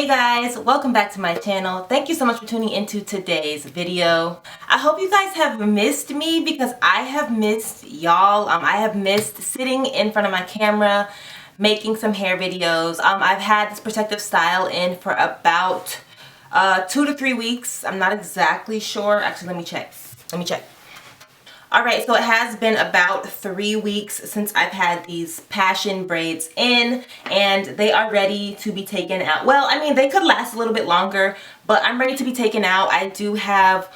Hey guys, welcome back to my channel. Thank you so much for tuning into today's video. I hope you guys have missed me because I have missed y'all. I have missed sitting in front of my camera making some hair videos. I've had this protective style in for about 2 to 3 weeks. I'm not exactly sure. Actually, let me check. Alright, so it has been about 3 weeks since I've had these passion braids in, and they are ready to be taken out. Well, I mean, they could last a little bit longer, but I'm ready to be taken out. I do have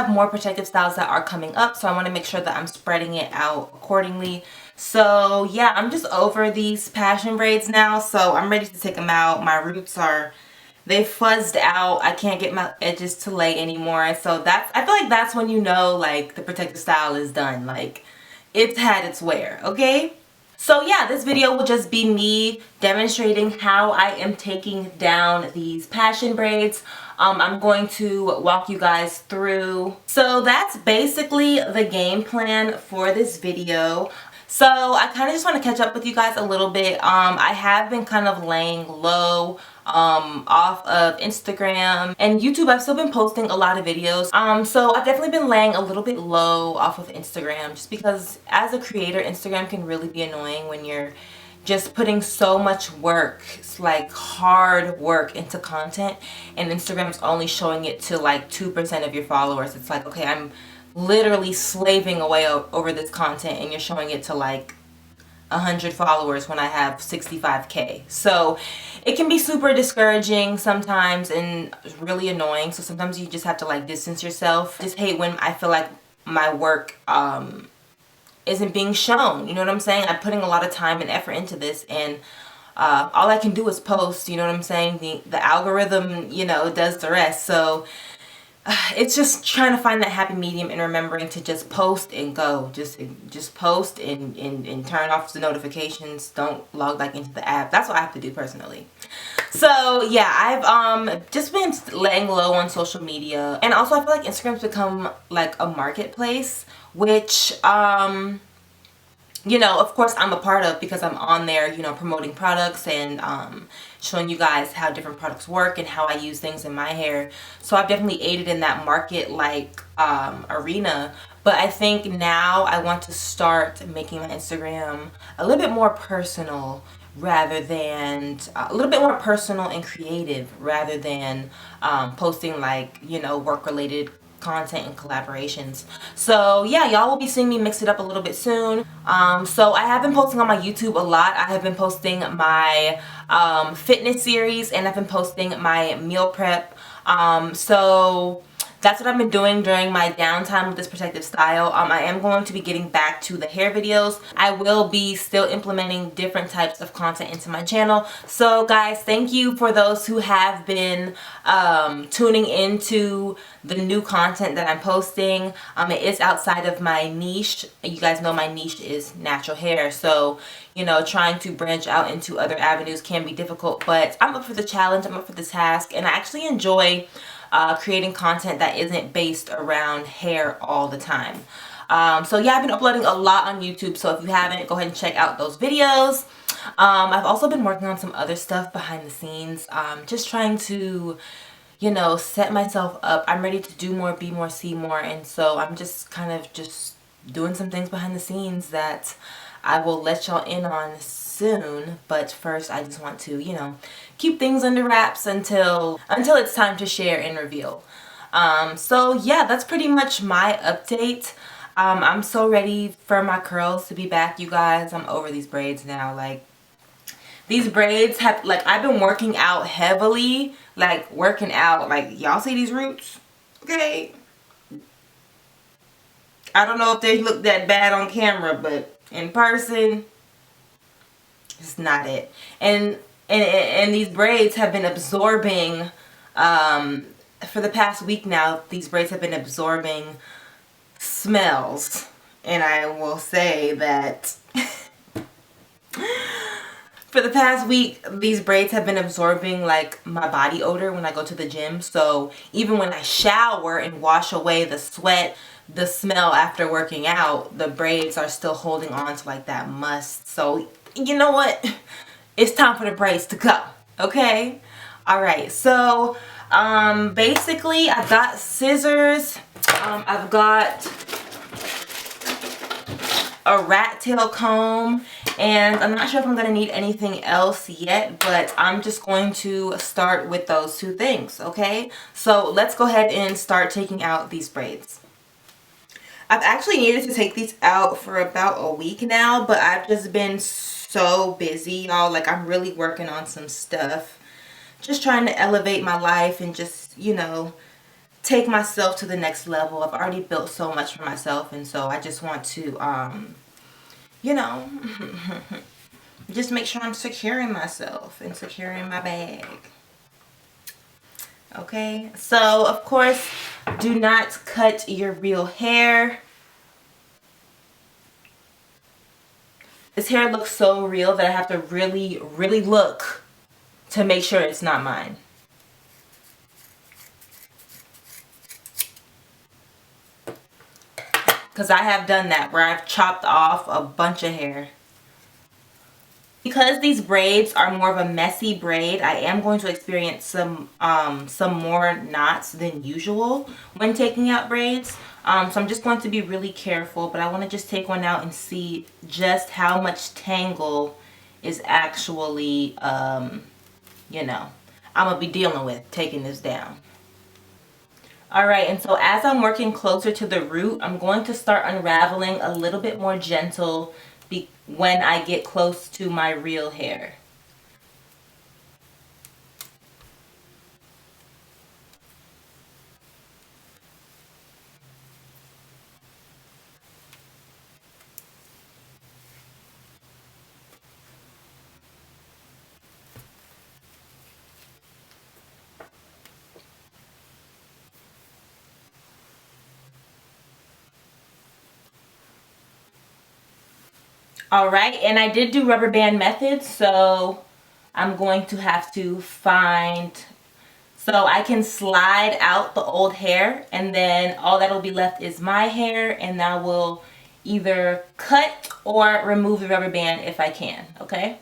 more protective styles that are coming up, so I want to make sure that I'm spreading it out accordingly. So yeah, I'm just over these passion braids now, so I'm ready to take them out. My roots are... they fuzzed out. I can't get my edges to lay anymore. So I feel like that's when you know like the protective style is done. Like it's had its wear, okay? So yeah, this video will just be me demonstrating how I am taking down these passion braids. I'm going to walk you guys through. So that's basically the game plan for this video. So I kind of just want to catch up with you guys a little bit. I have been kind of laying low off of Instagram and YouTube. I've still been posting a lot of videos. So I've definitely been laying a little bit low off of Instagram just because as a creator, Instagram can really be annoying when you're just putting so much work, it's like hard work into content, and Instagram's only showing it to like 2% of your followers. It's like, okay, I'm literally slaving away over this content and you're showing it to like 100 followers when I have 65k. So it can be super discouraging sometimes and really annoying. So sometimes you just have to like distance yourself. I just hate when I feel like my work isn't being shown. You know what I'm saying? I'm putting a lot of time and effort into this, and all I can do is post. You know what I'm saying? The algorithm, you know, does the rest. So it's just trying to find that happy medium and remembering to just post and go. Just post and turn off the notifications. Don't log back into the app. That's what I have to do personally. So yeah, I've just been laying low on social media. And also I feel like Instagram's become like a marketplace, which you know, of course I'm a part of because I'm on there, you know, promoting products and showing you guys how different products work and how I use things in my hair. So I've definitely aided in that market like arena. But I think now I want to start making my Instagram a little bit more personal rather than a little bit more personal and creative rather than posting like, you know, work related content and collaborations. So yeah, y'all will be seeing me mix it up a little bit soon. So I have been posting on my YouTube a lot. I have been posting my fitness series, and I've been posting my meal prep. So that's what I've been doing during my downtime with this protective style. I am going to be getting back to the hair videos. I will be still implementing different types of content into my channel. So guys, thank you for those who have been tuning into the new content that I'm posting. It is outside of my niche. You guys know my niche is natural hair. So, you know, trying to branch out into other avenues can be difficult, but I'm up for the challenge. I'm up for the task, and I actually enjoy creating content that isn't based around hair all the time. So yeah, I've been uploading a lot on YouTube, so if you haven't, go ahead and check out those videos. I've also been working on some other stuff behind the scenes, just trying to, you know, set myself up. I'm ready to do more, be more, see more, and so I'm just kind of just doing some things behind the scenes that I will let y'all in on soon. But first I just want to, you know, keep things under wraps until it's time to share and reveal. So yeah, that's pretty much my update. I'm so ready for my curls to be back, you guys. I'm over these braids now. Like, these braids have, like, I've been working out heavily, like working out. Like, y'all see these roots? Okay, I don't know if they look that bad on camera, but in person it's not it. And these braids have been absorbing for the past week now. These braids have been absorbing smells, and I will say that for the past week these braids have been absorbing like my body odor when I go to the gym. So even when I shower and wash away the sweat, the smell after working out, the braids are still holding on to like that must. So you know what, it's time for the braids to go. Okay. All right. So basically I've got scissors. I've got a rat tail comb, and I'm not sure if I'm going to need anything else yet, but I'm just going to start with those two things. Okay. So let's go ahead and start taking out these braids. I've actually needed to take these out for about a week now, but I've just been so busy, y'all. Like, I'm really working on some stuff. Just trying to elevate my life and just, you know, take myself to the next level. I've already built so much for myself, and so I just want to, you know, just make sure I'm securing myself and securing my bag. Okay, so of course, do not cut your real hair. This hair looks so real that I have to really, really look to make sure it's not mine. Because I have done that where I've chopped off a bunch of hair. Because these braids are more of a messy braid, I am going to experience some more knots than usual when taking out braids. So I'm just going to be really careful, but I want to just take one out and see just how much tangle is actually, you know, I'm going to be dealing with taking this down. Alright, and so as I'm working closer to the root, I'm going to start unraveling a little bit more gentle when I get close to my real hair. Alright, and I did do rubber band methods, so I'm going to have to find, so I can slide out the old hair, and then all that'll be left is my hair, and I will either cut or remove the rubber band if I can, okay?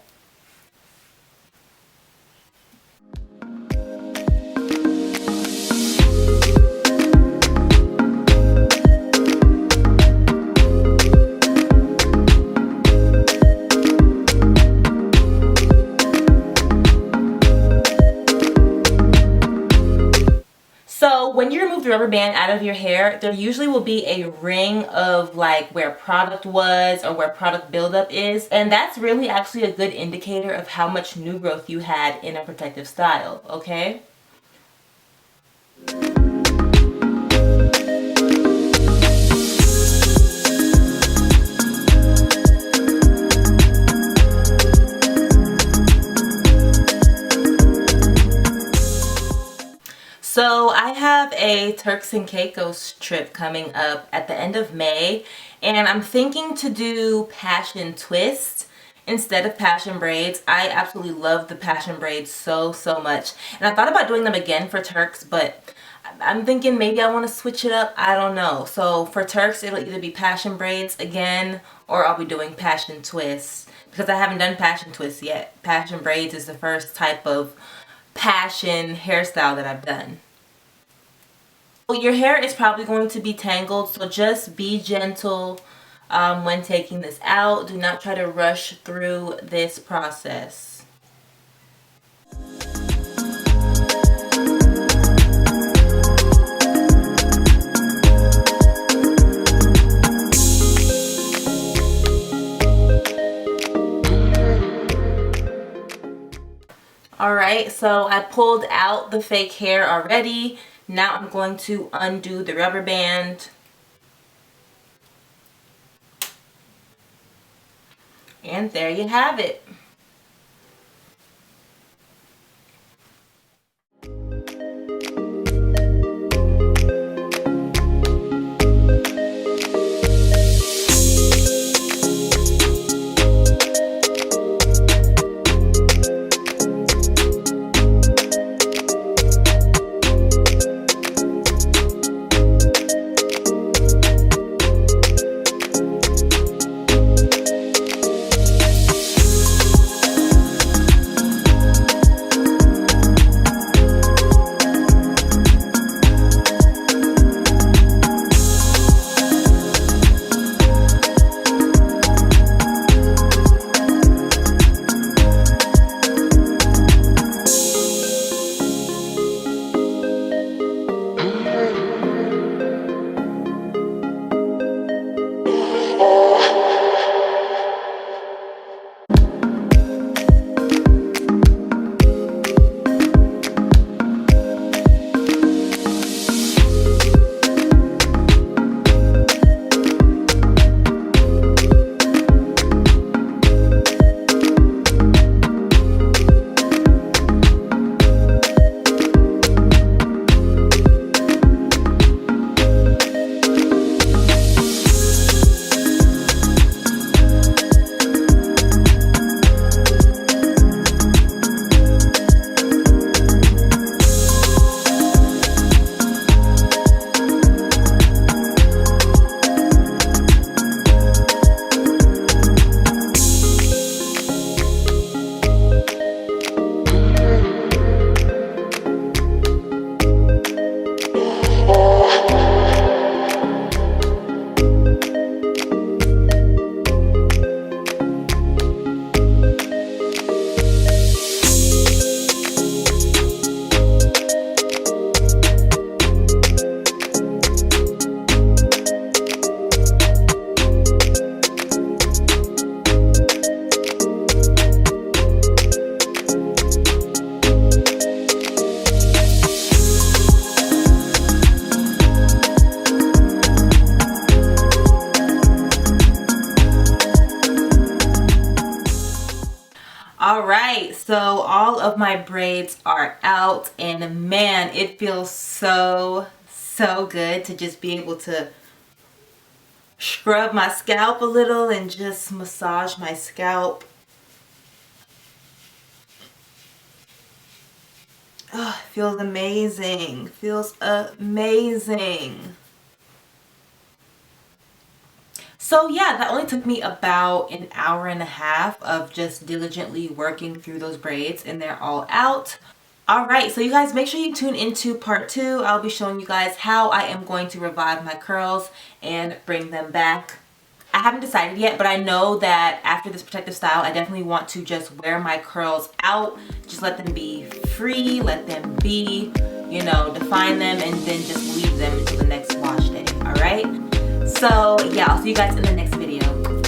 So when you remove the rubber band out of your hair, there usually will be a ring of like where product was or where product buildup is. And that's really actually a good indicator of how much new growth you had in a protective style, okay? So I have a Turks and Caicos trip coming up at the end of May, and I'm thinking to do passion twists instead of passion braids. I absolutely love the passion braids so much, and I thought about doing them again for Turks, but I'm thinking maybe I want to switch it up. I don't know. So for Turks, it'll either be passion braids again, or I'll be doing passion twists because I haven't done passion twists yet. Passion braids is the first type of passion hairstyle that I've done. Your hair is probably going to be tangled, so just be gentle when taking this out. Do not try to rush through this process. Alright, so I pulled out the fake hair already. Now I'm going to undo the rubber band. And there you have it. All right, so all of my braids are out, and man, it feels so good to just be able to scrub my scalp a little and just massage my scalp. Oh, it feels amazing. Feels amazing. So yeah, that only took me about an hour and a half of just diligently working through those braids, and they're all out. All right, so you guys make sure you tune into part 2. I'll be showing you guys how I am going to revive my curls and bring them back. I haven't decided yet, but I know that after this protective style, I definitely want to just wear my curls out. Just let them be free, let them be, you know, define them, and then just leave them until the next wash day, all right? So yeah, I'll see you guys in the next video.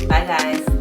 Bye guys.